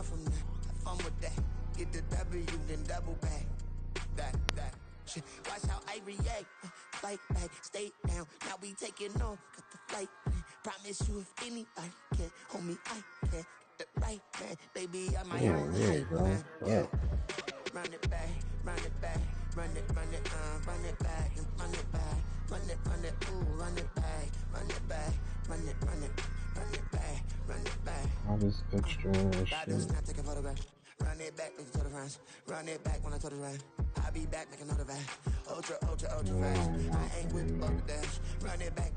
on from that. Have fun with that. Get the W, then double back. That. Shit. Watch how I react. Fight back, stay down. Now we taking off. Got the flight plan. Promise you if anybody can, homie, I can. Get the right man. Baby, I'm my own hype man. Yeah. Run it back, run it back. Run it back, and run it back. Run it, ooh, run it back. Run it back, run it back. Run it back. All this extra shit. Not take a photograph. Run it back, make it to the friends. Run it back when I told the run. I'll be back, make another back. Ultra fast. I ain't with the dash. Run it back,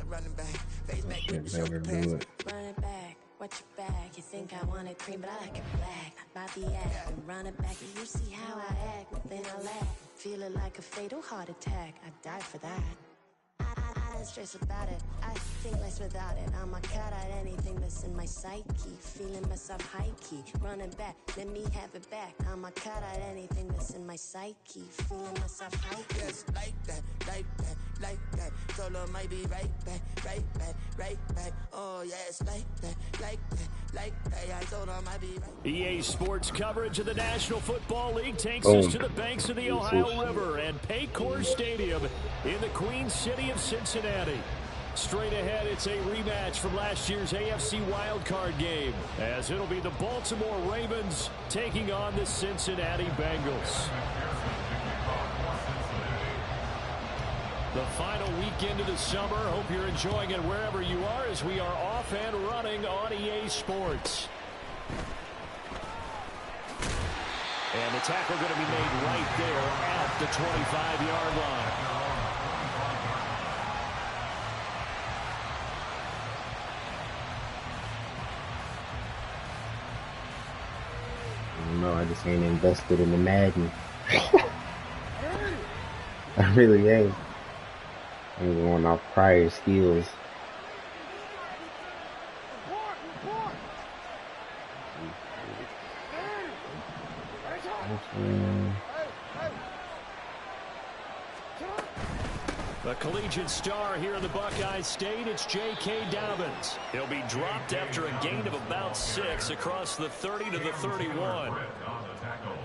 face back with the shoulder pass. Run it back, watch your back. You think I want it cream, but I like it black. About the act, and run it back. And you see how I act, then I laugh. Feel it like a fatal heart attack. I die for that. I don't stress about it. I think less without it. I'ma cut out anything that's in my psyche. Feeling myself high key. Running back, let me have it back. I'ma cut out anything that's in my psyche. Feeling myself high key. Yes, like that. Solo might be right back. Oh, yes, like that. I told him I'd be right. EA Sports coverage of the National Football League takes us to the banks of the Ohio River and Paycor Stadium in the Queen City of Cincinnati. Straight ahead, it's a rematch from last year's AFC wildcard game, as it'll be the Baltimore Ravens taking on the Cincinnati Bengals. The final weekend of the summer. Hope you're enjoying it wherever you are, as we are off and running on EA Sports. And the tackle going to be made right there at the 25-yard line. No, I just ain't invested in the Madden. I really ain't. I'm going off prior skills. The collegiate star here in the Buckeye State, it's J.K. Dobbins. He'll be dropped after a gain of about 6 across the 30 to the 31.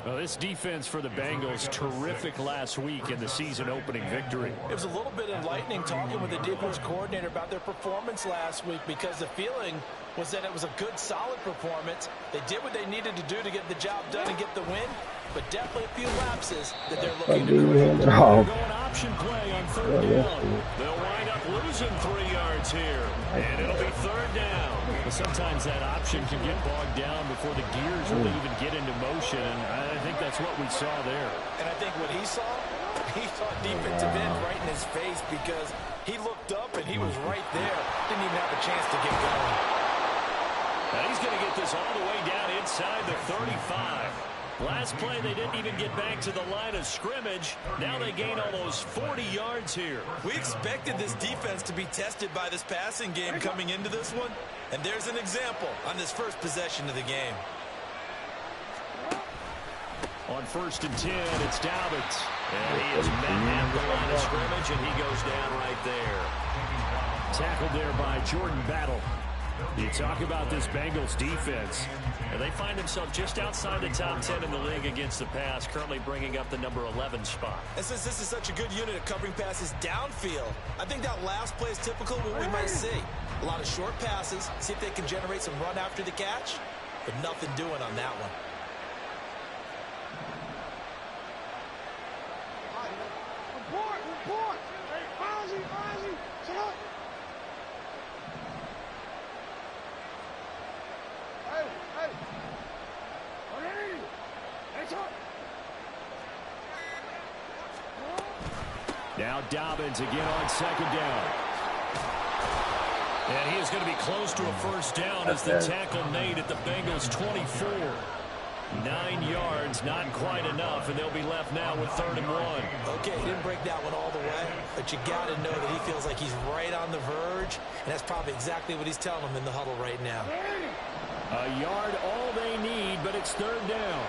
Well, this defense for the Bengals, terrific last week in the season-opening victory. It was a little bit enlightening talking with the defense coordinator about their performance last week, because the feeling was that it was a good, solid performance. They did what they needed to do to get the job done and get the win, but definitely a few lapses that they're looking to correct. They'll go an option play on 3rd down. They'll wind up losing 3 yards here, and it'll be 3rd down. But sometimes that option can get bogged down before the gears really even get into motion, and I think that's what we saw there. And I think what he saw defensive end right in his face, because he looked up and he was right there. Didn't even have a chance to get going. And he's going to get this all the way down inside the 35. Last play, they didn't even get back to the line of scrimmage. Now they gain almost 40 yards here. We expected this defense to be tested by this passing game coming into this one, and there's an example on this first possession of the game. On 1st and 10, it's Dobbins. And he is met at the line of scrimmage, and he goes down right there. Tackled there by Jordan Battle. You talk about this Bengals defense, and they find themselves just outside the top 10 in the league against the pass, currently bringing up the number 11 spot. And since this is such a good unit of covering passes downfield, I think that last play is typical of what we might see. A lot of short passes, see if they can generate some run after the catch, but nothing doing on that one. Report! Hey, Ozzy, shut up! Hey! Hey, up! Now Dobbins again on 2nd down. And he is going to be close to a 1st down as the tackle made at the Bengals 24. 9 yards, not quite enough, and they'll be left now with 3rd and 1. Okay, he didn't break that one all the way, but you got to know that he feels like he's right on the verge, and that's probably exactly what he's telling them in the huddle right now. A yard, all they need, but it's 3rd down.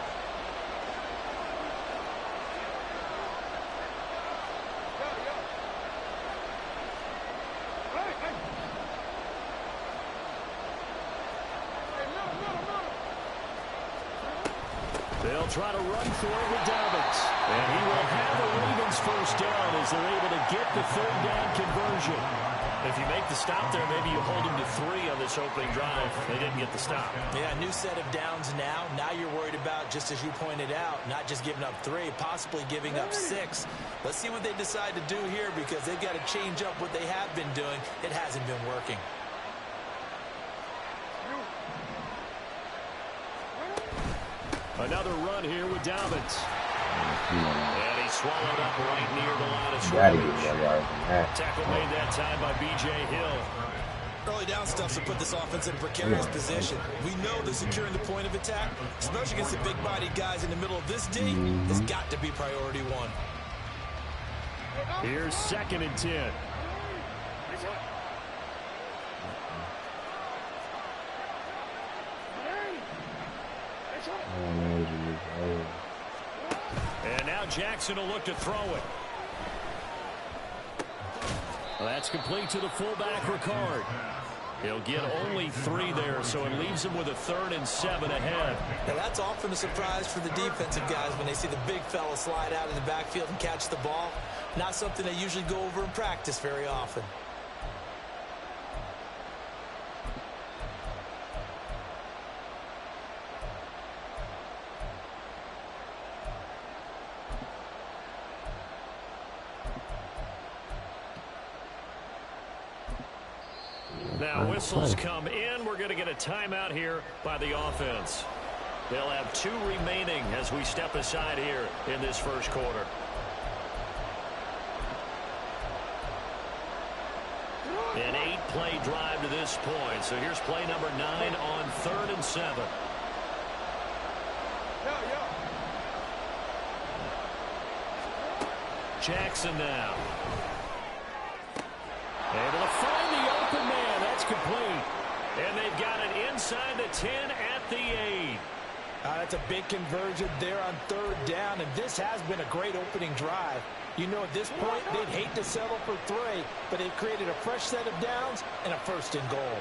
try to run for it with Dobbins. And he will have a Ravens first down as they're able to get the third down conversion. If you make the stop there, maybe you hold them to 3 on this opening drive. They didn't get the stop. Yeah, new set of downs now. Now you're worried about, just as you pointed out, not just giving up 3, possibly giving up 6. Let's see what they decide to do here because they've got to change up what they have been doing. It hasn't been working. Another run here with Dobbins. And he swallowed up right near the line of scrimmage. Tackle made that time by B.J. Hill. Early down stuff to put this offense in a precarious position. We know they're securing the point of attack, especially against the big-bodied guys in the middle of this D. It's got to be priority 1. Here's 2nd and 10. And now Jackson will look to throw it. Well, that's complete to the fullback, Ricard. He'll get only 3 there, so it leaves him with a 3rd and 7 ahead. Now that's often a surprise for the defensive guys when they see the big fella slide out in the backfield and catch the ball. Not something they usually go over in practice very often. Now whistles come in. We're going to get a timeout here by the offense. They'll have 2 remaining as we step aside here in this first quarter. An 8-play drive to this point. So here's play number 9 on 3rd and 7. Jackson now. Able to find the open man. That's complete. And they've got it inside the 10 at the 8. That's a big conversion there on 3rd down, and this has been a great opening drive. You know, at this point, they'd hate to settle for 3, but they've created a fresh set of downs and a 1st and goal.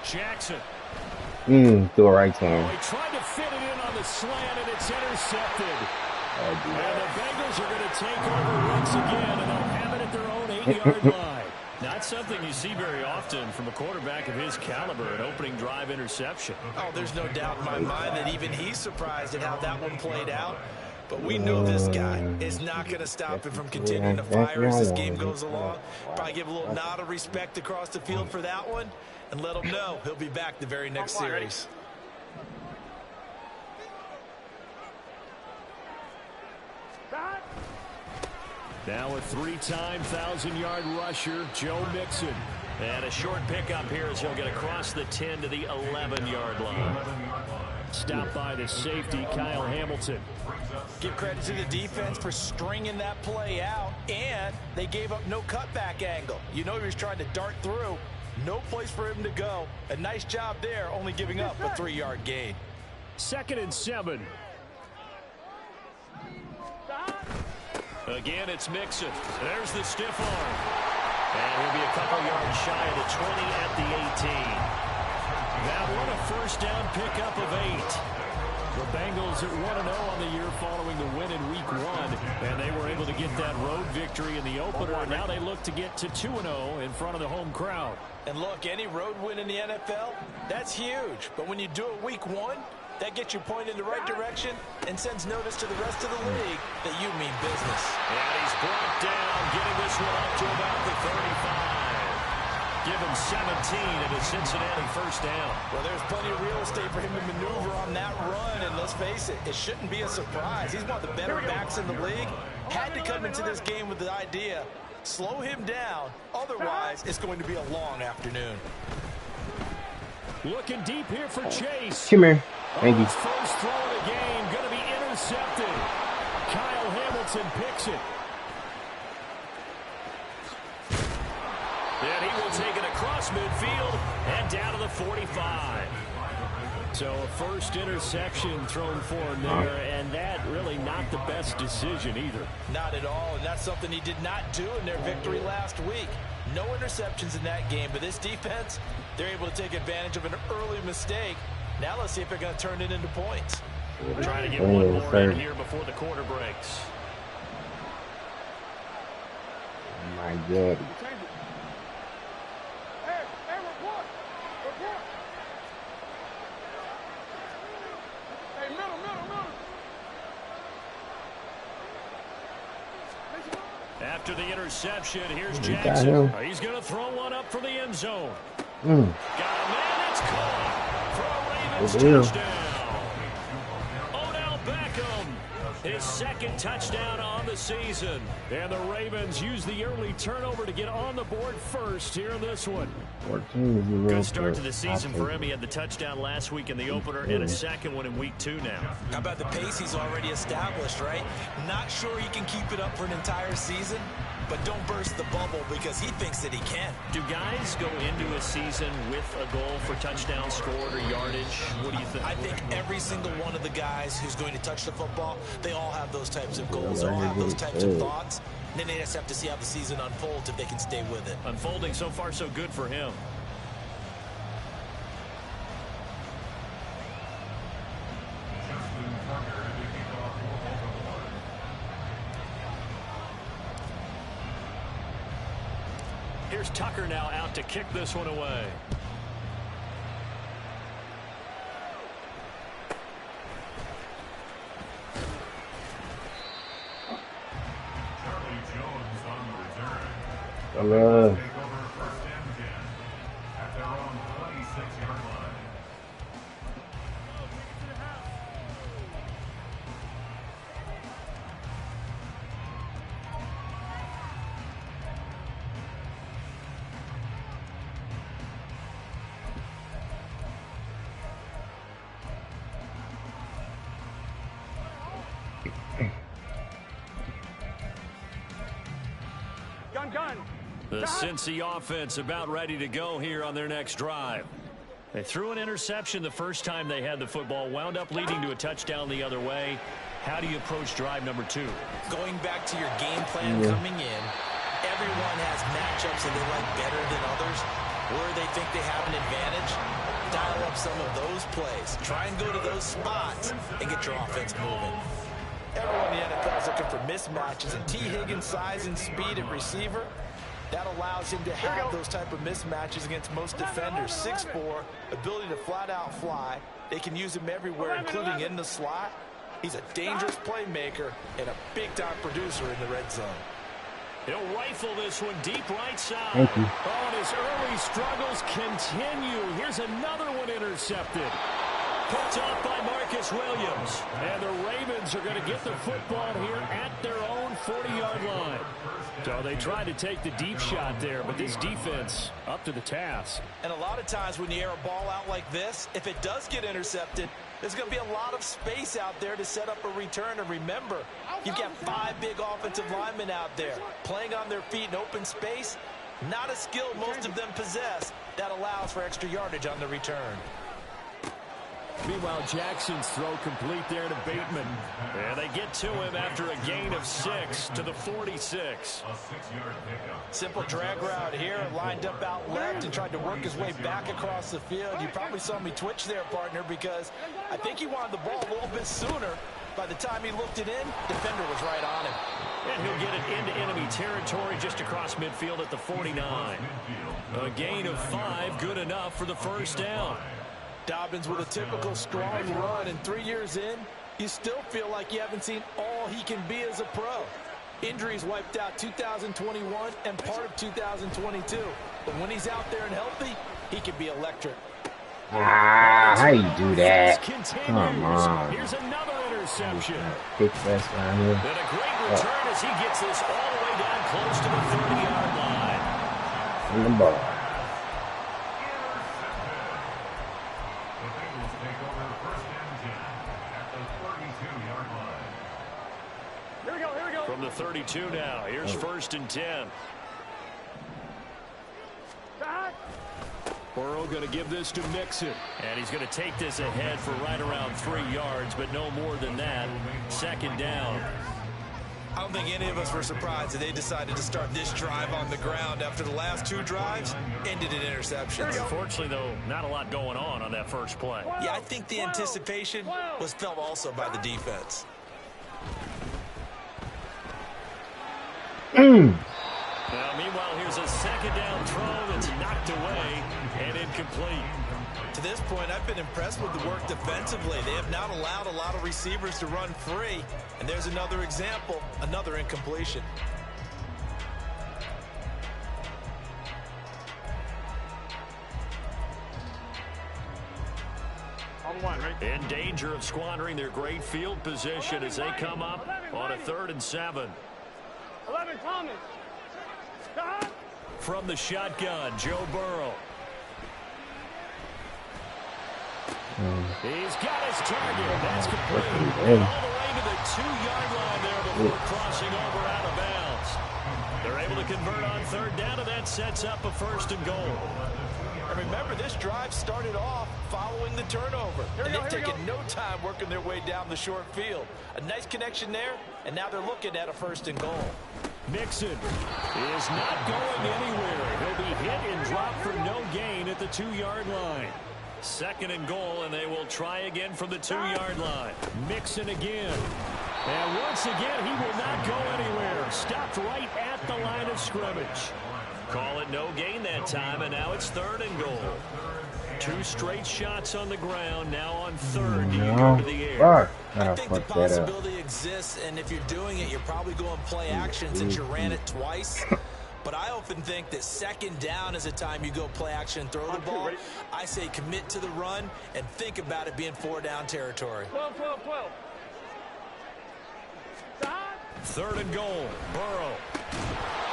Jackson. Threw it right to him. He tried to fit it in on the slant, and it's intercepted. And the Bengals are going to take over once again, and they'll have it at their own 8-yard line. Not something you see very often from a quarterback of his caliber, an opening drive interception. Oh, there's no doubt in my mind that even he's surprised at how that one played out. But we know this guy is not going to stop him from continuing to fire as this game goes along. Probably give a little nod of respect across the field for that one and let him know he'll be back the very next series. Now a 3-time 1,000-yard rusher, Joe Mixon. And a short pickup here as he'll get across the 10 to the 11-yard line. Stopped by the safety, Kyle Hamilton. Give credit to the defense for stringing that play out, and they gave up no cutback angle. You know he was trying to dart through. No place for him to go. A nice job there, only giving up a 3-yard gain. 2nd and 7. Again, it's Mixon. There's the stiff arm. And he'll be a couple yards shy of the 20 at the 18. That one a first down pickup of 8. The Bengals at 1-0 on the year following the win in Week 1. And they were able to get that road victory in the opener. And now they look to get to 2-0 in front of the home crowd. And look, any road win in the NFL, that's huge. But when you do it Week 1, that gets you pointed in the right direction and sends notice to the rest of the league that you mean business. And he's brought down, getting this one up to about the 35. Give him 17 at a Cincinnati first down. Well, there's plenty of real estate for him to maneuver on that run, and let's face it, it shouldn't be a surprise. He's one of the better backs in the league. Had to come into this game with the idea, slow him down, otherwise it's going to be a long afternoon. Looking deep here for Chase. Come here. Thank you. First throw of the game, going to be intercepted. Kyle Hamilton picks it. And he will take it across midfield and down to the 45. So a first interception thrown for him there, and that really not the best decision either. Not at all, and that's something he did not do in their victory last week. No interceptions in that game, but this defense, they're able to take advantage of an early mistake Now let's see if they're going to turn it into points. Trying to get one more in here before the quarter breaks. Oh my God. Hey, report. Hey, middle. After the interception, here's Jackson. He's going to throw one up for the end zone. Got a man, it's caught for a Ravens touchdown. Odell Beckham, his second touchdown on the season. And the Ravens use the early turnover to get on the board first here in this one. 14 is the Good start to the season for him. He had the touchdown last week in the opener and a second one in week 2 now. How about the pace he's already established, right? Not sure he can keep it up for an entire season, but don't burst the bubble because he thinks that he can. Do guys go into a season with a goal for touchdown scored or yardage? What do you think? I think every single one of the guys who's going to touch the football, they all have those types of goals. They all have those types of thoughts. And then they just have to see how the season unfolds if they can stay with it. Unfolding so far so good for him. Here's Tucker now out to kick this one away. Hello. Gun. The Cincy offense about ready to go here on their next drive. They threw an interception the first time they had the football, wound up leading to a touchdown the other way. How do you approach drive number 2? Going back to your game plan coming in, everyone has matchups that they like better than others, where they think they have an advantage. Dial up some of those plays. Try and go to those spots and get your offense moving. Everyone in the NFL is looking for mismatches, and T. Higgins' size and speed at receiver, that allows him to have those type of mismatches against most defenders. 6'4", ability to flat-out fly. They can use him everywhere, including in the slot. He's a dangerous playmaker and a big-time producer in the red zone. He'll rifle this one deep right side. Thank you. Oh, and his early struggles continue. Here's another one intercepted. Picked off by Marcus Williams. And the Ravens are going to get the football here at their own 40-yard line. So they tried to take the deep shot there, but this defense up to the task. And a lot of times when you air a ball out like this, if it does get intercepted, there's going to be a lot of space out there to set up a return. And remember, you've got 5 big offensive linemen out there playing on their feet in open space. Not a skill most of them possess that allows for extra yardage on the return. Meanwhile, Jackson's throw complete there to Bateman. And they get to him after a gain of 6 to the 46. Simple drag route here, lined up out left and tried to work his way back across the field. You probably saw me twitch there, partner, because I think he wanted the ball a little bit sooner. By the time he looked it in, defender was right on him. And he'll get it into enemy territory just across midfield at the 49. A gain of 5, good enough for the first down. Dobbins with a typical strong run, and 3 years in, you still feel like you haven't seen all he can be as a pro. Injuries wiped out 2021 and part of 2022. But when he's out there and healthy, he can be electric. How you do that? Come on. Here's another interception. Big press line here. And a great return as he gets this all the way down close to the 30-yard line. In the ball. From the 32 now. Here's 1st and 10. Burrow going to give this to Mixon. And he's going to take this ahead for right around 3 yards, but no more than that. 2nd down. I don't think any of us were surprised that they decided to start this drive on the ground after the last 2 drives ended in interceptions. Unfortunately, though, not a lot going on that first play. Yeah, I think the anticipation was felt also by the defense. Now, meanwhile, here's a second down throw that's knocked away and incomplete. To this point, I've been impressed with the work defensively. They have not allowed a lot of receivers to run free. And there's another example, another incompletion. In danger of squandering their great field position as they come up on a 3rd and 7. 11 Thomas. From the shotgun, Joe Burrow. He's got his target. That's complete. All the way to the 2-yard line there before crossing over out of bounds. They're able to convert on 3rd down, and that sets up a 1st and goal. And remember, this drive started off following the turnover. And they've taken no time working their way down the short field. A nice connection there, and now they're looking at a 1st and goal. Mixon is not going anywhere. He'll be hit and dropped for no gain at the 2-yard line. 2nd and goal, and they will try again from the 2-yard line. Mixon again. And once again, he will not go anywhere. Stopped right at the line of scrimmage. Call it no gain that time, and now it's 3rd and goal. 2 straight shots on the ground, now on 3rd. Do you go to the air? I think the possibility exists, and if you're doing it, you're probably going play action since you ran it twice. But I often think that 2nd down is a time you go play action and throw the ball. I say commit to the run and think about it being 4-down territory. 12. 3rd and goal. Burrow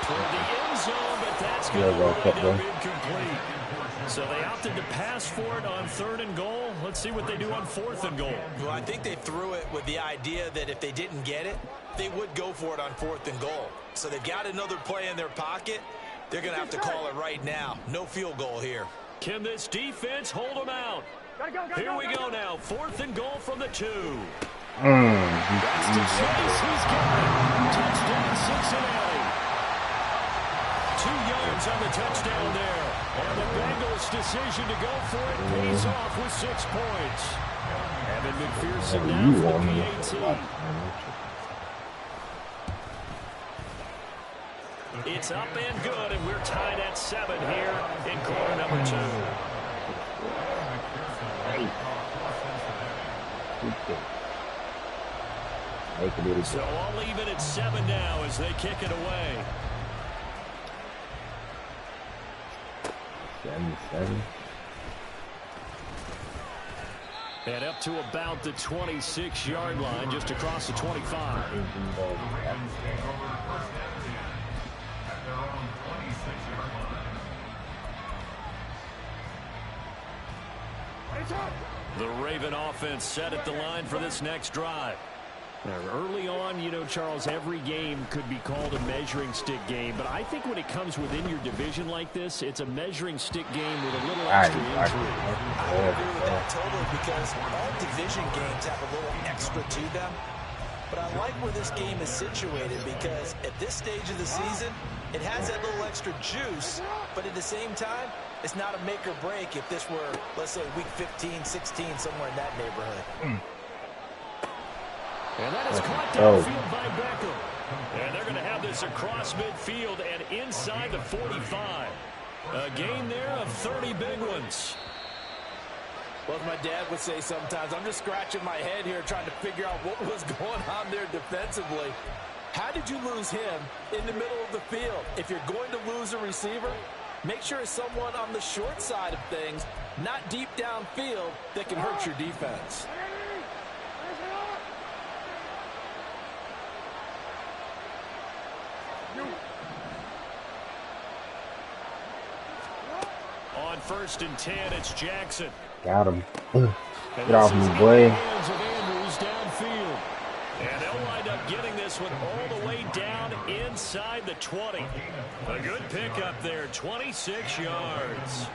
toward the end zone, but that's going to end up incomplete. So they opted to pass for it on 3rd and goal. Let's see what they do on 4th and goal. Well, I think they threw it with the idea that if they didn't get it, they would go for it on 4th and goal. So they've got another play in their pocket. They're going to have to call it right now. No field goal here. Can this defense hold them out? Here we go now. 4th and goal from the 2. That's to Chase. He's got it. Touchdown, Cincinnati. 2 yards on the touchdown there. And the Bengals' decision to go for it pays off with 6 points. Evan McPherson now for the PAT. It's up and good, and we're tied at 7 here in quarter number 2. So I'll leave it at 7 now as they kick it away. 7. And up to about the 26-yard line, just across the 25. The Raven offense set at the line for this next drive. Now, early on, you know, Charles, every game could be called a measuring stick game, but I think when it comes within your division like this, it's a measuring stick game with a little extra intrigue. I would agree with that totally because all division games have a little extra to them. But I like where this game is situated because at this stage of the season, it has that little extra juice, but at the same time, it's not a make or break if this were, let's say, week 15, 16, somewhere in that neighborhood. And that is caught downfield by Beckham. And they're going to have this across midfield and inside the 45. A gain there of 30 big ones. Well, as my dad would say sometimes, I'm just scratching my head here trying to figure out what was going on there defensively. How did you lose him in the middle of the field? If you're going to lose a receiver, make sure it's someone on the short side of things, not deep downfield, that can hurt your defense. On 1st and 10, it's Jackson. Got him. Get off me, boy. Andrews downfield. And they'll wind up getting this one all the way down inside the 20. A good pickup there, 26 yards.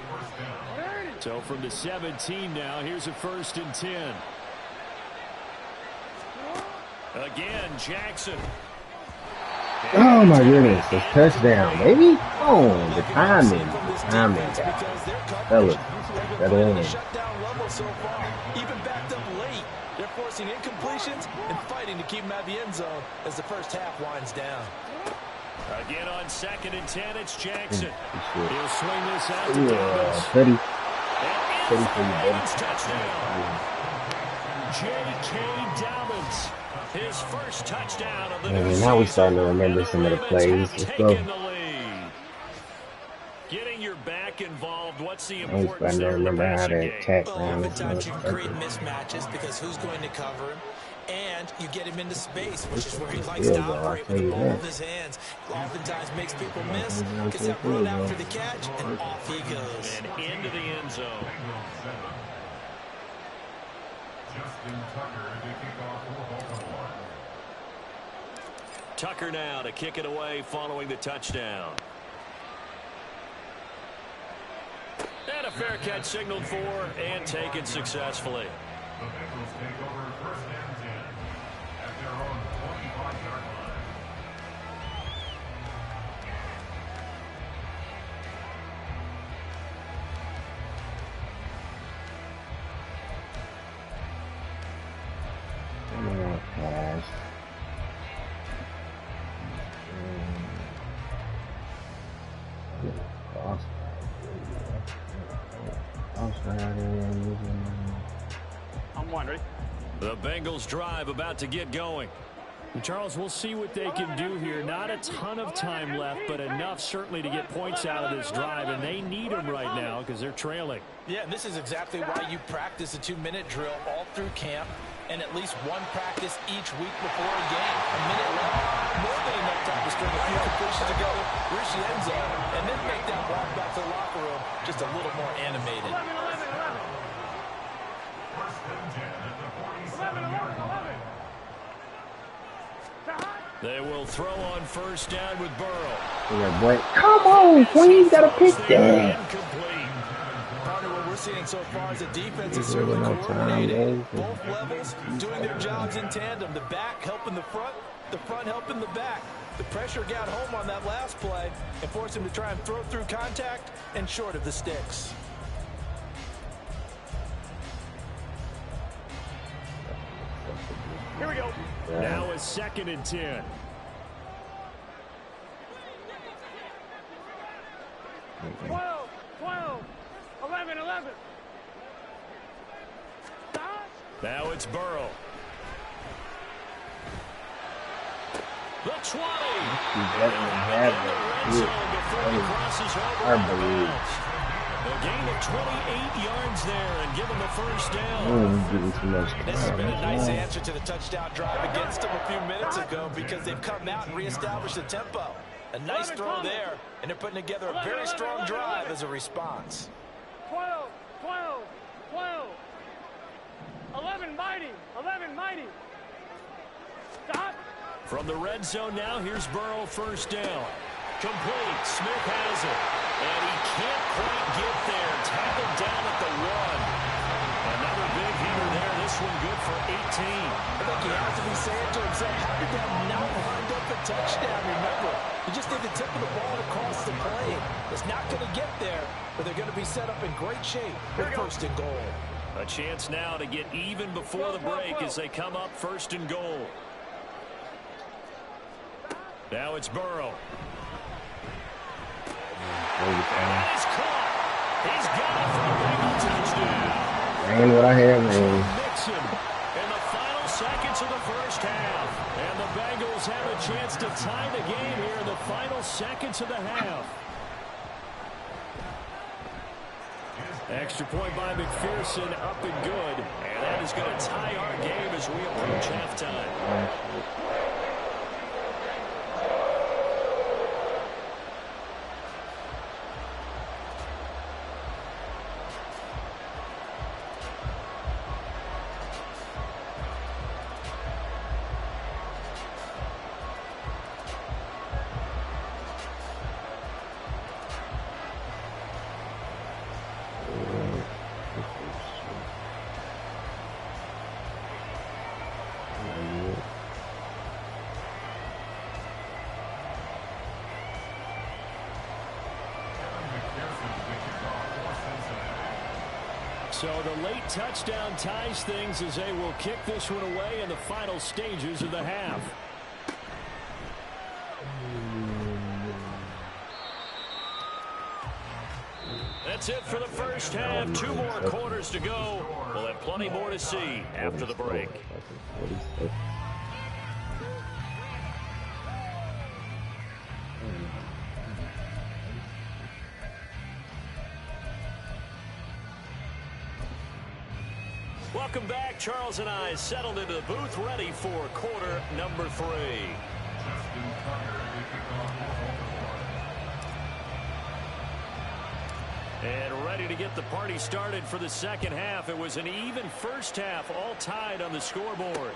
So from the 17 now, here's a 1st and 10. Again, Jackson. Oh my goodness, it's touchdown, baby. Oh, the timing, guys. Fellas, better in. Shutdown level so far. Even backed up late. They're forcing incompletions and fighting to keep them out of the end zone as the first half winds down. Again on 2nd and 10, it's Jackson. He'll swing this out to Yeah, Dobbins. Teddy for you, buddy. Touchdown. J.K. Dobbins. His first touchdown of the new season. Now we're starting to remember some of the plays. Let's go. Getting your back involved, what's the I was importance starting to of the remember how passing to game? attack Well, around this oftentimes you can create motherfucker. mismatches because who's going to cover him, and you get him into space, which is where he It's likes to field goal, I'll operate tell with the you ball in that. his hands. Oftentimes makes people miss, Down gets to the that run field after goal. the catch, and off he goes. And into the end zone. Tucker now to kick it away following the touchdown. And a fair catch signaled for and taken successfully. Pass. I'm wondering. The Bengals drive about to get going. Charles, we'll see what they can do here. Not a ton of time left, but enough certainly to get points out of this drive, and they need them right now because they're trailing. Yeah, and this is exactly why you practice a 2-minute drill all through camp and at least one practice each week before a game. A minute left, more than enough time to string a few completions together, reach the end zone, and then make that walk back to the locker room just a little more animated. 11. They will throw on first down with Burrow. Yeah, boy. Come on, Queen. You gotta pick that. Incomplete. Part of what we're seeing so far is the defense is certainly coordinated. Both levels doing their jobs in tandem. The back helping the front helping the back. The pressure got home on that last play and forced him to try and throw through contact and short of the sticks. Here we go. Now it's 2nd and 10. Okay. 12. 11. Stop. Now it's Burrow. The 20. He definitely had that. I believe. A gain of 28 yards there and given the first down. Oh, getting too much time. This has been a nice answer to the touchdown drive against them a few minutes ago because they've come out and reestablished the tempo. A nice throw there, and they're putting together a very strong drive as a response. 12. 11 mighty. Stop. From the red zone now, here's Burrow first down. Complete. Smith has it. And he can't quite get there. Tackled down at the 1. Another big hitter there. This one good for 18. I think he has to be saying to himself, how did that not wind up a touchdown? Remember, you just need the tip of the ball to cross the plane. It's not going to get there, but they're going to be set up in great shape with first and goal. A chance now to get even before the break as they come up first and goal. Now it's Burrow. And he's caught. He's got it for a Bengal touchdown. Ran what I had, man. Mixon in the final seconds of the first half. And the Bengals have a chance to tie the game here in the final seconds of the half. Extra point by McPherson, up and good. And that is going to tie our game as we approach halftime. So the late touchdown ties things as they will kick this one away in the final stages of the half. That's it for the first half. 2 more quarters to go. We'll have plenty more to see after the break. Welcome back. Charles and I settled into the booth, ready for quarter number 3. And ready to get the party started for the second half. It was an even first half, all tied on the scoreboard.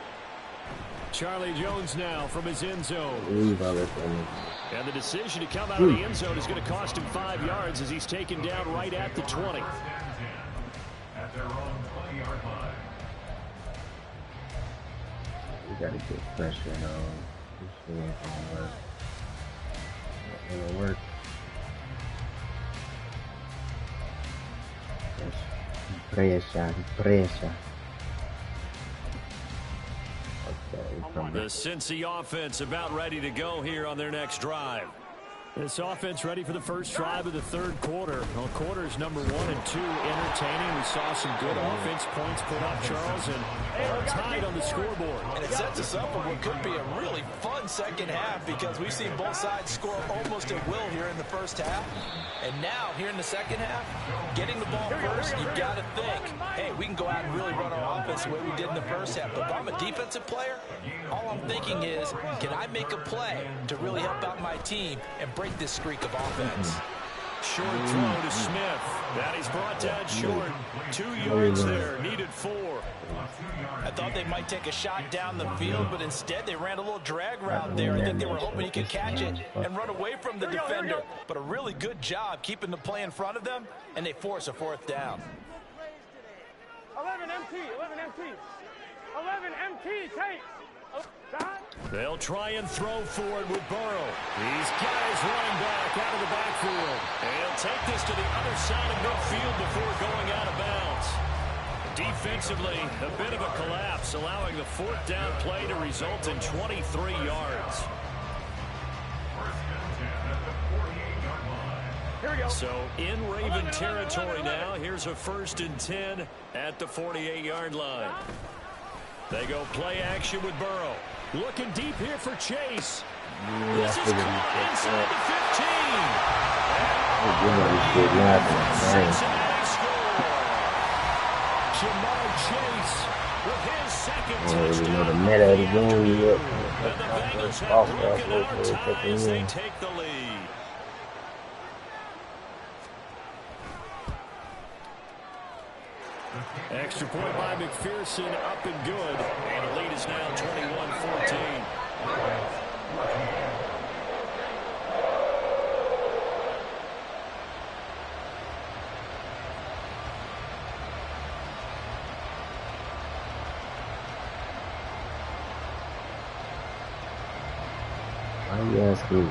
Charlie Jones now from his end zone. And the decision to come out of the end zone is going to cost him 5 yards as he's taken down right at the 20. At their own 20-yard line. We got to get pressure on. This ain't gonna work. It ain't gonna work. Pressure. Okay, the Cincy offense about ready to go here on their next drive. This offense ready for the first drive of the third quarter. Well, quarters number 1 and 2 entertaining. We saw some good offense points put up, Charles, and all tied on the scoreboard. And it sets us up for what could be a really fun second half because we've seen both sides score almost at will here in the first half. And now, here in the second half, getting the ball first, you've got to think, hey, we can go out and really run our offense the way we did in the first half. But if I'm a defensive player, all I'm thinking is, can I make a play to really help out my team and break this streak of offense? Short throw to Smith. That he's brought down short. 2 yards there, needed 4. I thought they might take a shot down the field, but instead they ran a little drag route there. I think they were hoping he could catch it and run away from the defender. But a really good job keeping the play in front of them, and they force a 4th down. 11 MT, 11 MT. 11 MT, take. They'll try and throw forward with Burrow. He's got his running back out of the backfield. And he'll take this to the other side of midfield before going out of bounds. Defensively, a bit of a collapse, allowing the 4th down play to result in 23 yards. So in Raven territory now, here's a 1st and 10 at the 48-yard line. They go play action with Burrow. Looking deep here for Chase. This is caught inside the 15. Cincinnati score. Jamar Chase with his second touchdown. And the Bengals have broken our tie as they take the lead. Extra point by McPherson, up and good. And the lead is now 21-14.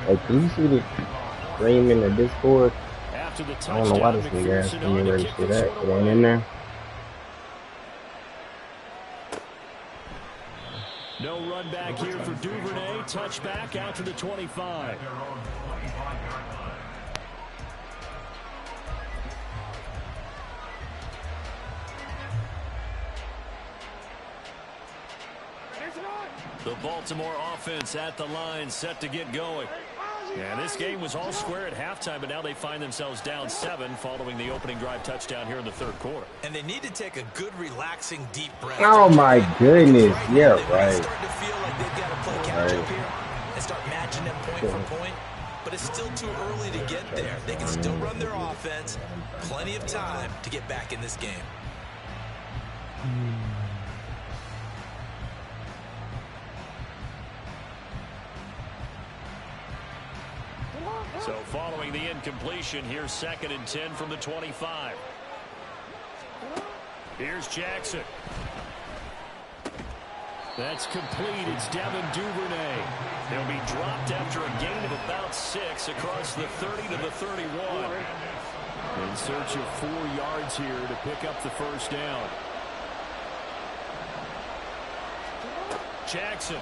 Hey, can you see the stream in the Discord? After the I don't know why this nigga asked me ready to see that. It ain't in there. No run back here for Duvernay. Touchback out to the 25. The Baltimore offense at the line, set to get going. And this game was all square at halftime, but now they find themselves down 7 following the opening drive touchdown here in the third quarter. And they need to take a good, relaxing, deep breath. Oh, my goodness. Yeah, right. They're starting to feel like they've got to play catch-up here and start matching them point for point. But it's still too early to get there. They can still run their offense. Plenty of time to get back in this game. So following the incompletion, here's 2nd and 10 from the 25. Here's Jackson. That's complete. It's Devin Duvernay. He'll be dropped after a gain of about 6 across the 30 to the 31. In search of 4 yards here to pick up the first down. Jackson.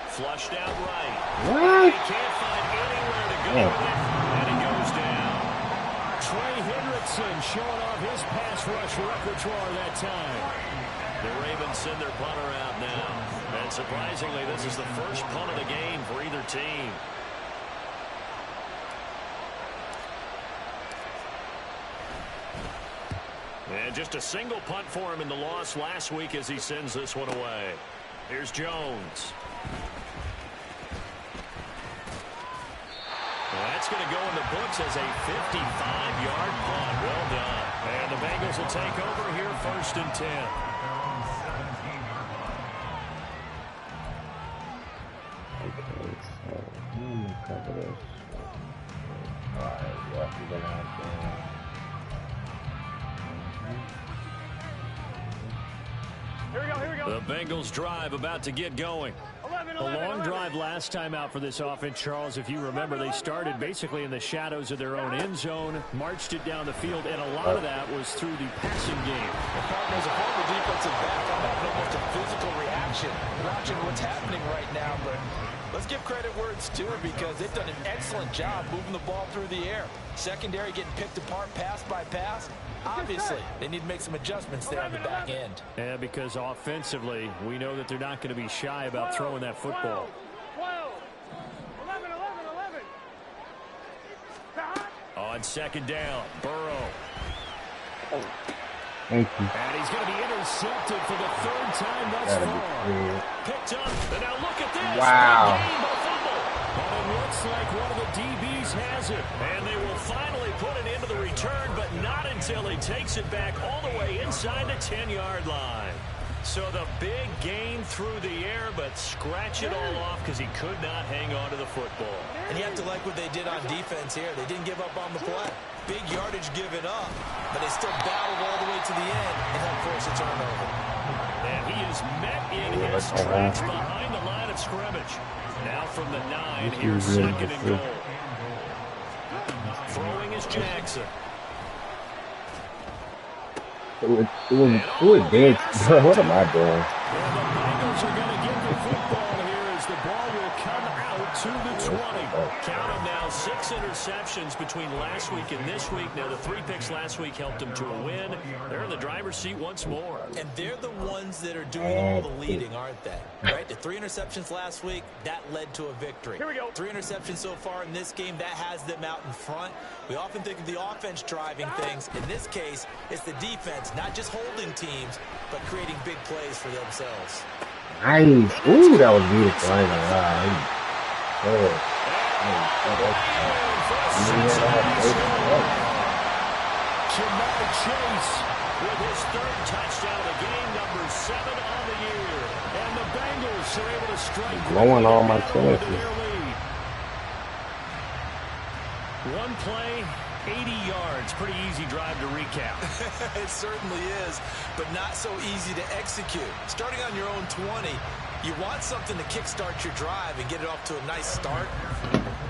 Flushed out right. What? He can't find anywhere to go with it, and he goes down. Trey Hendrickson showing off his pass rush repertoire that time. The Ravens send their punter out now. And surprisingly, this is the first punt of the game for either team. And just a single punt for him in the loss last week as he sends this one away. Here's Jones. Well, that's going to go in the books as a 55-yard punt. Well done. And the Bengals will take over here 1st and 10. Okay, so let me cover this. Alright, what we gonna have Here we go. The Bengals drive about to get going. A long drive last time out for this offense, Charles. If you remember, they started basically in the shadows of their own end zone, marched it down the field, and a lot of that was through the passing game. The partners, a former defensive back, I'm having almost a physical reaction watching what's happening right now, but let's give credit where it's due because they've done an excellent job moving the ball through the air. Secondary getting picked apart pass by pass. Obviously, they need to make some adjustments there on the back end. Yeah, because offensively, we know that they're not going to be shy about throwing that football. 12, 11, 11. On 2nd down, Burrow. Thank you. And he's going to be intercepted for the 3rd time thus far. Picked up, and now look at this. Wow. Big game, a fumble. But it looks like one of the DBs has it. And they will finally put it into the return, but not until he takes it back all the way inside the 10-yard line. So the big gain through the air, but scratch it all off because he could not hang on to the football. And you have to like what they did on defense here. They didn't give up on the play. Big yardage given up, but they still battled all the way to the end and helped force a turnover. And he is met in his tracks behind the line of scrimmage. Now from the 9, here's 2nd and goal. Throwing is Jackson. Who is dead? What am I doing? Well, the Bengals are going to get the football here as the ball will come out to the 20. Count them now, 6 interceptions between last week and this week. Now, the 3 picks last week helped them to a win. They're in the driver's seat once more. And they're the ones that are doing all the leading, aren't they? Right? The 3 interceptions last week, that led to a victory. Here we go. 3 interceptions so far in this game, that has them out in front. We often think of the offense driving things. In this case, it's the defense, not just holding teams, but creating big plays for themselves. Nice. Ooh, that was beautiful. I ain't gonna lie. Jamar Chase with his 3rd touchdown of the game, number 7 on the year. And the Bengals are able to strike blowing all my chances. their lead. One play, 80 yards. Pretty easy drive to recap. It certainly is, but not so easy to execute. Starting on your own 20, you want something to kickstart your drive and get it off to a nice start.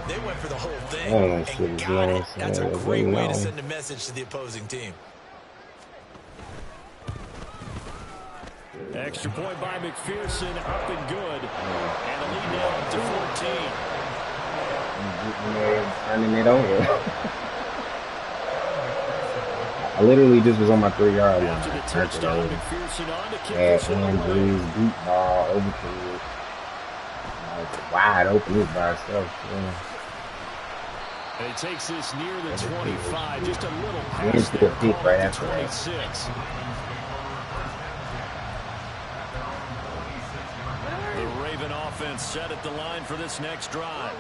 They went for the whole thing and got it. That's a great way to send a message to the opposing team. Extra point by McPherson, up and good. And the lead now up to 14. Turning it over. I literally just was on my 3-yard line. After the touchdown, McPherson on to kick Yeah, this one away. Andrews, deep ball, over to it. Wide open is by itself. Yeah. And he takes this near the 25, just a little He's past still there, deep right to after that. 26. The Raven offense set at the line for this next drive.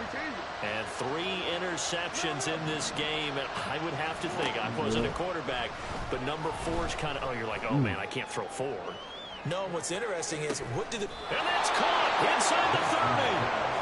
And 3 interceptions in this game. And I would have to think, I wasn't a quarterback, but number 4 is kind of, oh, you're like, oh, man, I can't throw 4. No, what's interesting is what did the... And that's caught inside the 30.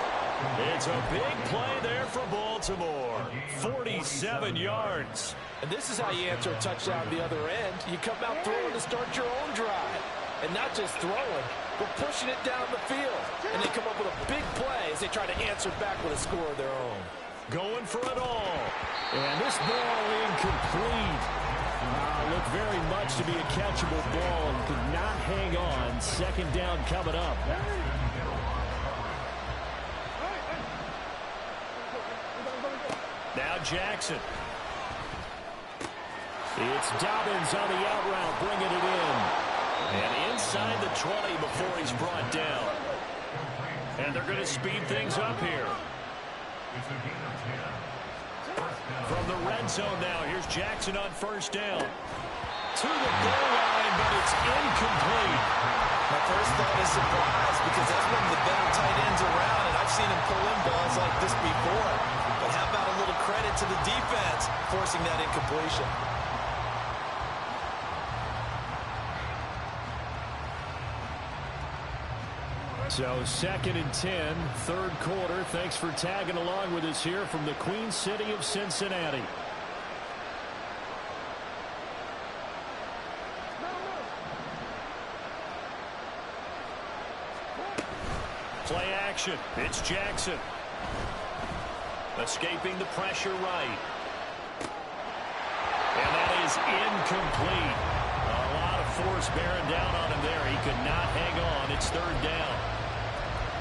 It's a big play there for Baltimore. 47 yards. And this is how you answer a touchdown the other end. You come out throwing to start your own drive. And not just throwing, but pushing it down the field. And they come up with a big play as they try to answer back with a score of their own. going for it all. And this ball incomplete. Looked very much to be a catchable ball and could not hang on. Second down coming up. Now Jackson. It's Dobbins on the out route, bringing it in. And inside the 20 before he's brought down. And they're going to speed things up here. From the red zone now, here's Jackson on first down. To the goal line, but it's incomplete. My first thought is surprise, because that's one of the better tight ends around, and I've seen him pull in balls like this before. But how about a little credit to the defense forcing that incompletion? So 2nd and 10, third quarter. Thanks for tagging along with us here from the Queen City of Cincinnati. Play action. It's Jackson. Escaping the pressure right. And that is incomplete. A lot of force bearing down on him there. He could not hang on. It's third down.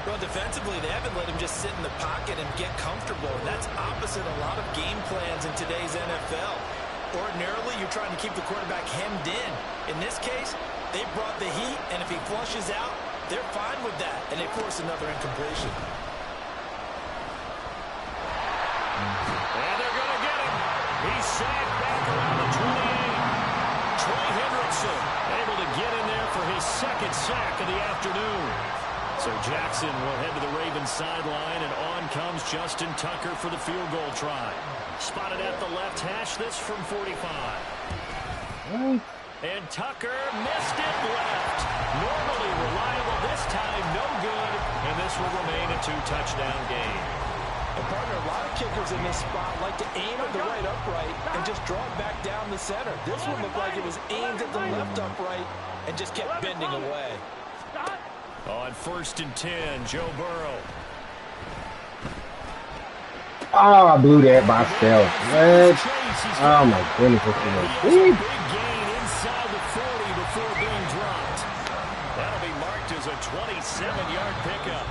Well, defensively, they haven't let him just sit in the pocket and get comfortable. And that's opposite a lot of game plans in today's NFL. Ordinarily, you're trying to keep the quarterback hemmed in. In this case, they brought the heat, and if he flushes out, they're fine with that, and they force another incompletion. And they're going to get him. He's sacked back around the 28. Troy Hendrickson able to get in there for his second sack of the afternoon. So Jackson will head to the Ravens sideline, and on comes Justin Tucker for the field goal try. Spotted at the left hash, this from 45. And Tucker missed it left. Normally reliable, this time no good, and this will remain a 2-touchdown game. And partner, a lot of kickers in this spot like to aim at the right upright and just draw it back down the center. This one looked like it was aimed at the left upright and just kept bending away. On 1st and 10, Joe Burrow. Oh, I blew that by myself. What? Oh my goodness, this is a big gain inside the 40 before being dropped. That'll be marked as a 27-yard pickup.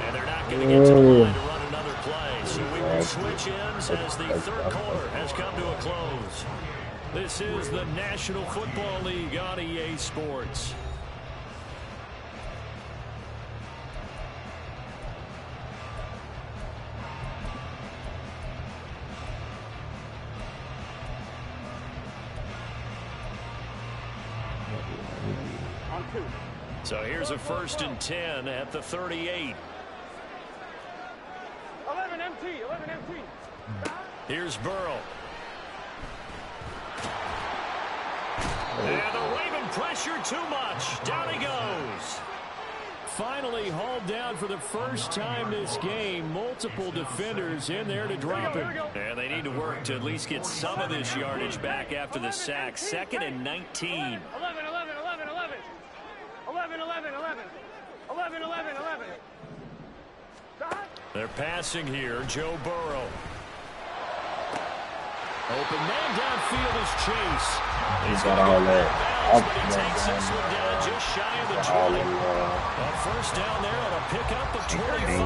And they're not going to get to the line to run another play. So we will switch ends as the third quarter has come to a close. This is the National Football League on EA Sports. So here's a 1st and 10 at the 38. 11 MT. Here's Burrow. And the Raven pressure too much. Down he goes. Finally hauled down for the first time this game. Multiple defenders in there to drop him. And they need to work to at least get some of this yardage back after the sack. 2nd and 19. 11. They're passing here. Joe Burrow. Open man downfield is Chase. He's got all that. But he takes this one down just shy of the 20. A first down there on a pickup of 25.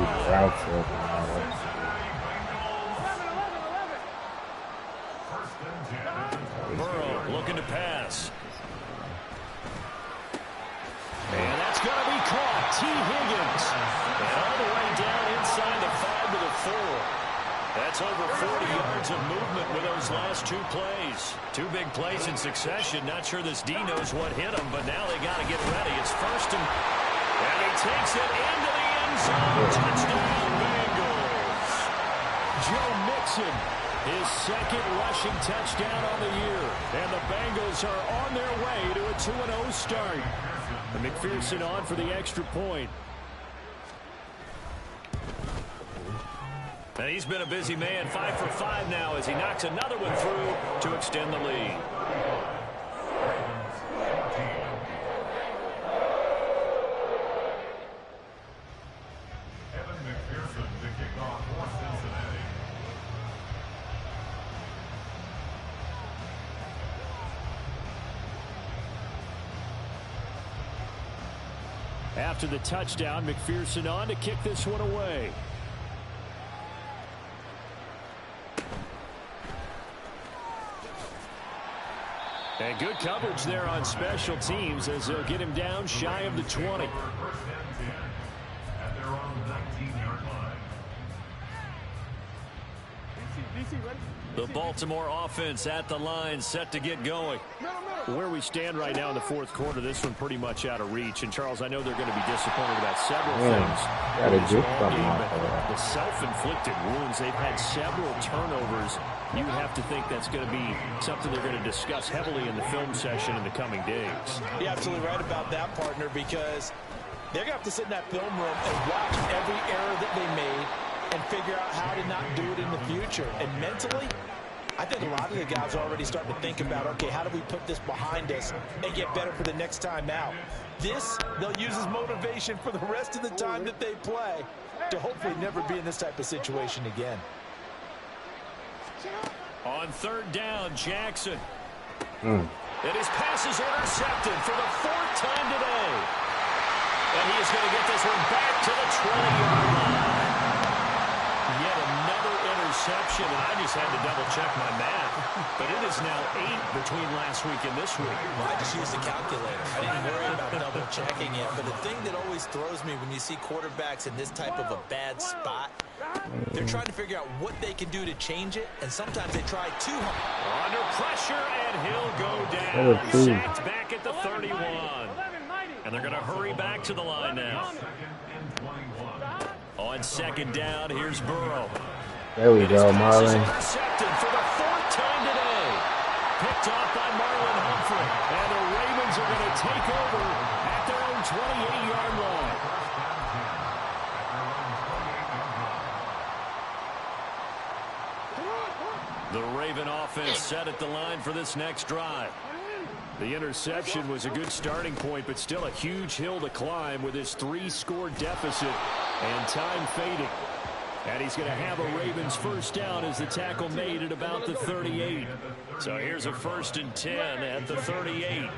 Burrow looking to pass. And that's going to be caught. T. Higgins. And all the way down inside the 5 to the 4. That's over 40 yards of movement with those last 2 plays. 2 big plays in succession. Not sure this D knows what hit him, but now they got to get ready. It's first and he takes it into the end zone. Touchdown, Bengals. Joe Mixon, his second rushing touchdown on the year. And the Bengals are on their way to a 2-0 start. And McPherson on for the extra point. And he's been a busy man, 5 for 5 now as he knocks another one through to extend the lead. Evan McPherson to kick off for Cincinnati. After the touchdown, McPherson on to kick this one away. And good coverage there on special teams as they'll get him down shy of the 20. The Baltimore offense at the line, set to get going. Where we stand right now in the fourth quarter, this one pretty much out of reach. And, Charles, I know they're going to be disappointed about several things. The self-inflicted wounds, they've had several turnovers. You have to think that's going to be something they're going to discuss heavily in the film session in the coming days. You're absolutely right about that, partner, because they're going to have to sit in that film room and watch every error that they made and figure out how to not do it in the future. And mentally, I think a lot of the guys are already starting to think about, okay, how do we put this behind us and get better for the next time out? This, they'll use as motivation for the rest of the time that they play to hopefully never be in this type of situation again. On third down, Jackson. And his pass is intercepted for the fourth time today. And he is going to get this one back to the 20-yard line. Yet another interception, and I just had to double-check my math. But it is now 8 between last week and this week. Well, I just used a calculator. I didn't worry about double-checking it. But the thing that always throws me when you see quarterbacks in this type of a bad spot, they're trying to figure out what they can do to change it, and sometimes they try too hard. Under pressure, and he'll go down. Sacked back at the 31. And they're going to hurry back to the line now. On second down, here's Burrow. There we go, Marlon. Intercepted for the fourth time today. Picked off by Marlon Humphrey. And the Ravens are going to take over at their own 28-yard line. The Raven offense set at the line for this next drive. The interception was a good starting point, but still a huge hill to climb with his 3-score deficit and time fading. And he's going to have a Ravens first down as the tackle made at about the 38. So here's a 1st and 10 at the 38.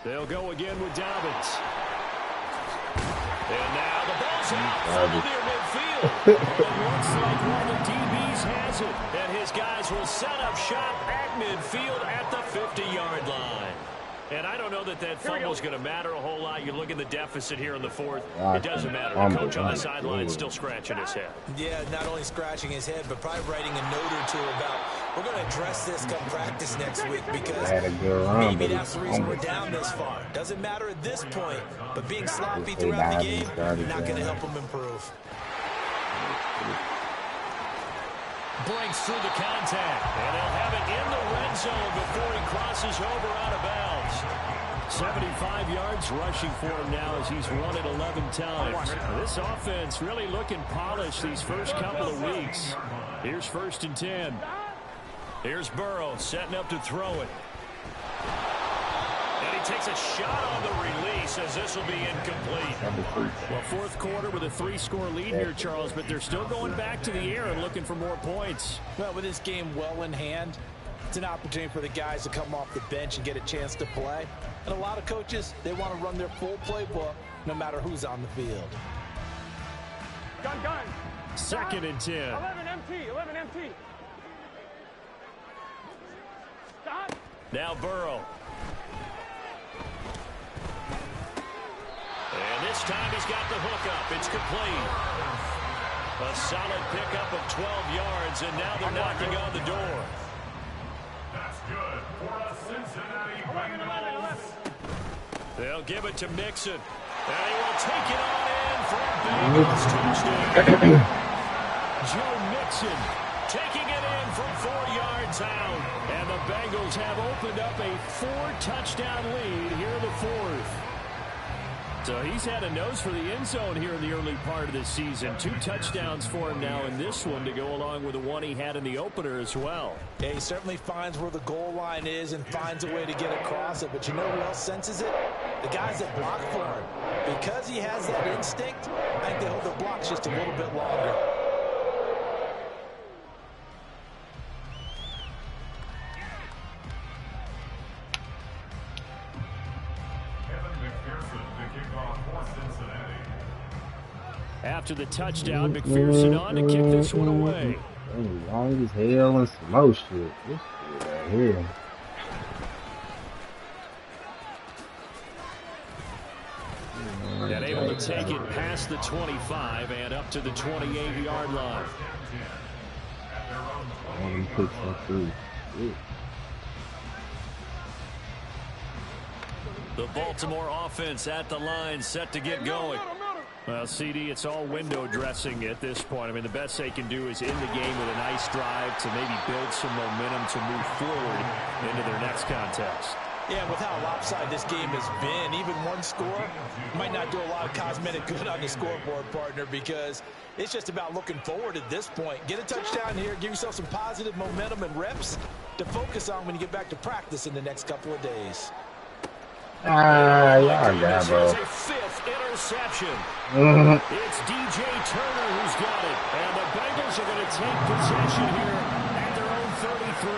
They'll go again with Dobbins. And now the ball's out near midfield. It looks like one of the DBs has it. And his guys will set up shop at midfield at the 50-yard line. And I don't know that that fumble is going to matter a whole lot. You look at the deficit here in the fourth. It doesn't matter. The coach on the sideline still scratching his head. Yeah, not only scratching his head, but probably writing a note or two about, we're going to address this come practice next week because maybe that's the reason we're down this far. Doesn't matter at this point, but being sloppy throughout the game, not going to help them improve. Breaks through the contact, and they'll have it in the red zone before he crosses over out of bounds. 75 yards rushing for him now as he's run it 11 times. This offense really looking polished these first couple of weeks. Here's 1st and 10. Here's Burrow setting up to throw it. And he takes a shot on the release as this will be incomplete. Well, fourth quarter with a 3-score lead here, Charles, but they're still going back to the air and looking for more points. Well, with this game well in hand, it's an opportunity for the guys to come off the bench and get a chance to play. And a lot of coaches, they want to run their full playbook no matter who's on the field. Gun. 2nd and 10. 11 MT. Stop. Now Burrow. And this time he's got the hook up. It's complete. A solid pickup of 12 yards, and now they're knocking on the door. That's good for a Cincinnati Bengals. They'll give it to Mixon. And he will take it on in for a Bengals touchdown. Joe Mixon taking it in from 4 yards out. And the Bengals have opened up a 4-touchdown lead here in the fourth. So he's had a nose for the end zone here in the early part of this season. 2 touchdowns for him now in this one to go along with the one he had in the opener as well. Yeah, he certainly finds where the goal line is and finds a way to get across it. But you know who else senses it? The guys that block for him. Because he has that instinct, I think they hold the blocks just a little bit longer. After the touchdown, McPherson on to kick this one away. Long as hell and some more shit. This shit right here. And able to take it past the 25 and up to the 28-yard line. The Baltimore offense at the line, set to get going. Well, CD, it's all window dressing at this point. I mean, the best they can do is end the game with a nice drive to maybe build some momentum to move forward into their next contest. Yeah, with how lopsided this game has been, even one score might not do a lot of cosmetic good on the scoreboard, partner, because it's just about looking forward at this point. Get a touchdown here, give yourself some positive momentum and reps to focus on when you get back to practice in the next couple of days. Y'all got, bro. A fifth interception. It's DJ Turner who's got it. And the Bengals are going to take possession here at their own 33.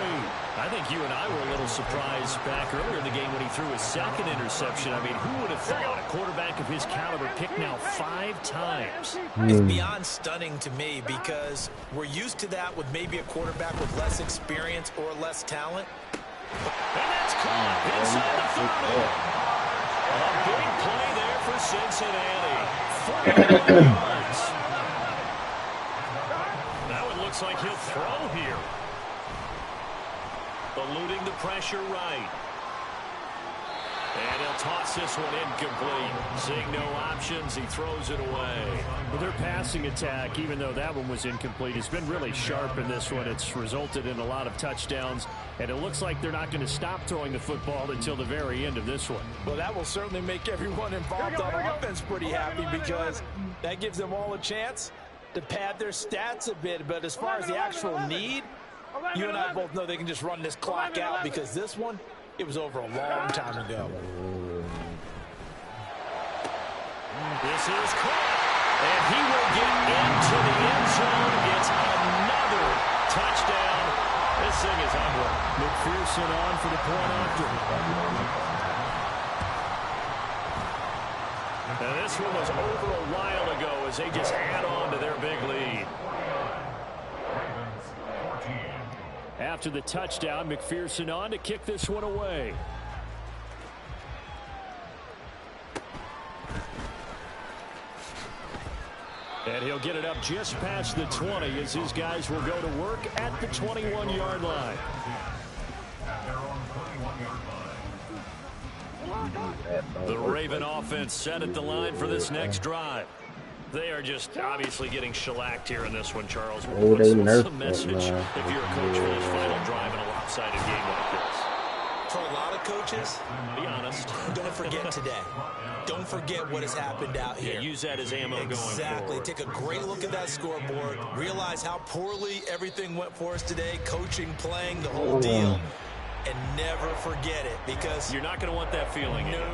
I think you and I were a little surprised back earlier in the game when he threw his second interception. I mean, who would have thought a quarterback of his caliber picked now 5 times? It's beyond stunning to me because we're used to that with maybe a quarterback with less experience or less talent. And that's caught inside the 30. A big play there for Cincinnati. 40 yards. Now it looks like he'll throw here. Eluding the pressure right. And he'll toss this one incomplete. Seeing no options, he throws it away. Well, their passing attack, even though that one was incomplete, has been really sharp in this one. It's resulted in a lot of touchdowns, and it looks like they're not going to stop throwing the football until the very end of this one. Well, that will certainly make everyone involved on offense pretty happy because that gives them all a chance to pad their stats a bit. But as far as the actual need, you and I both know they can just run this clock out because this one, it was over a long time ago. This is caught, and he will get into the end zone. It's another touchdown. This thing is ugly. McPherson on for the point after. Now this one was over a while ago as they just add on to their big lead. After the touchdown, McPherson on to kick this one away. And he'll get it up just past the 20 as his guys will go to work at the 21-yard line. The Raven offense set at the line for this next drive. They are just obviously getting shellacked here in this one, Charles. What's the message if you're a coach for this final drive in a lopsided game like this? For a lot of coaches, be honest, don't forget today. Don't forget what has happened out here. Yeah, use that as ammo going forward. Exactly. Take a great look at that scoreboard. Realize how poorly everything went for us today. Coaching, playing, the whole deal. And never forget it because you're not going to want that feeling. No.